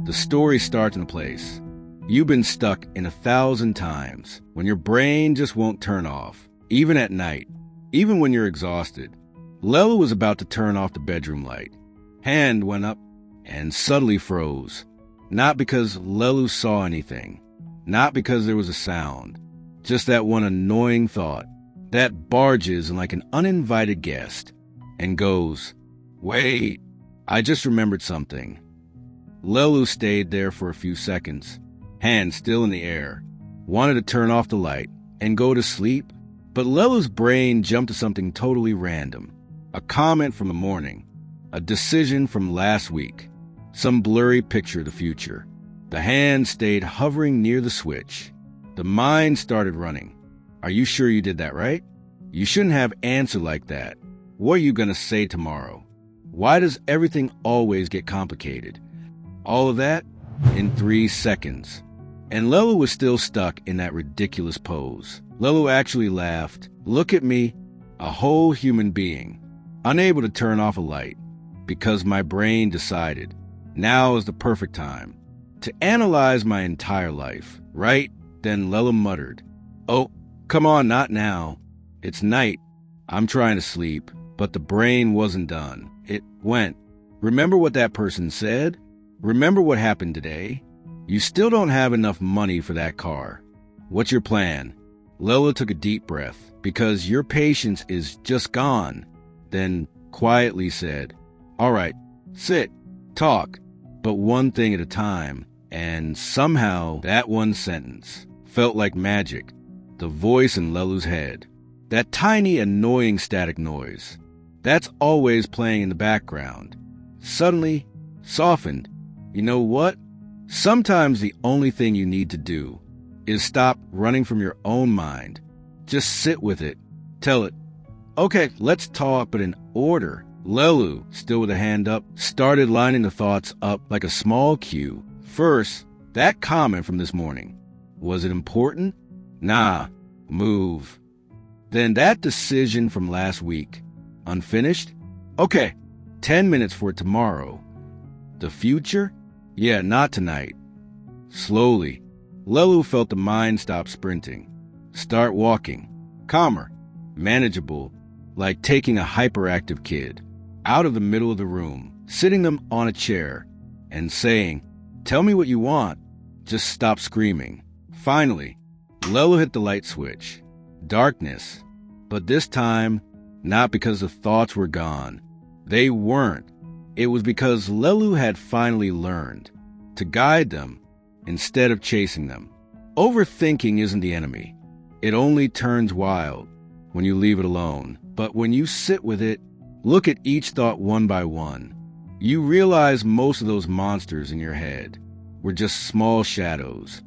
The story starts in a place you've been stuck in 1,000 times, when your brain just won't turn off, even at night, even when you're exhausted. Leloo was about to turn off the bedroom light. Hand went up and suddenly froze. Not because Leloo saw anything, not because there was a sound, just that one annoying thought that barges in like an uninvited guest and goes, "Wait, I just remembered something." Leloo stayed there for a few seconds, hand still in the air, wanted to turn off the light and go to sleep, but Leloo's brain jumped to something totally random. A comment from the morning, a decision from last week, some blurry picture of the future. The hand stayed hovering near the switch. The mind started running. Are you sure you did that right? You shouldn't have answered like that. What are you going to say tomorrow? Why does everything always get complicated? All of that in 3 seconds. And Leloo was still stuck in that ridiculous pose. Leloo actually laughed. Look at me, a whole human being, unable to turn off a light, because my brain decided now is the perfect time to analyze my entire life, right? Then Leloo muttered, "Oh, come on, not now. It's night. I'm trying to sleep." But the brain wasn't done. It went, "Remember what that person said? Remember what happened today? You still don't have enough money for that car. What's your plan?" Leloo took a deep breath, because your patience is just gone. Then quietly said, "All right, sit, talk, but one thing at a time." And somehow that one sentence felt like magic. The voice in Leloo's head, that tiny annoying static noise, that's always playing in the background, suddenly softened. You know what? Sometimes the only thing you need to do is stop running from your own mind. Just sit with it. Tell it, "Okay, let's talk, but in order." Leloo, still with a hand up, started lining the thoughts up like a small cue. First, that comment from this morning. Was it important? Nah, move. Then that decision from last week. Unfinished? Okay, 10 minutes for tomorrow. The future? Yeah, not tonight. Slowly, Leloo felt the mind stop sprinting, start walking, calmer, manageable, like taking a hyperactive kid out of the middle of the room, sitting them on a chair, and saying, "Tell me what you want. Just stop screaming." Finally, Leloo hit the light switch. Darkness. But this time, not because the thoughts were gone. They weren't. It was because Leloo had finally learned to guide them instead of chasing them. Overthinking isn't the enemy. It only turns wild when you leave it alone. But when you sit with it, look at each thought one by one, you realize most of those monsters in your head were just small shadows.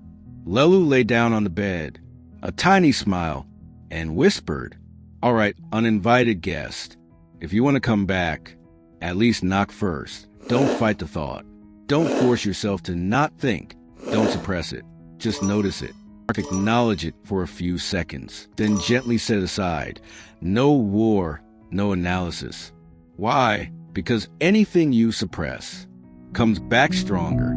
Leloo lay down on the bed, a tiny smile, and whispered, "All right, uninvited guest, if you want to come back, at least knock first. Don't fight the thought. Don't force yourself to not think. Don't suppress it. Just notice it. Acknowledge it for a few seconds. Then gently set it aside. No war, no analysis. Why? Because anything you suppress comes back stronger.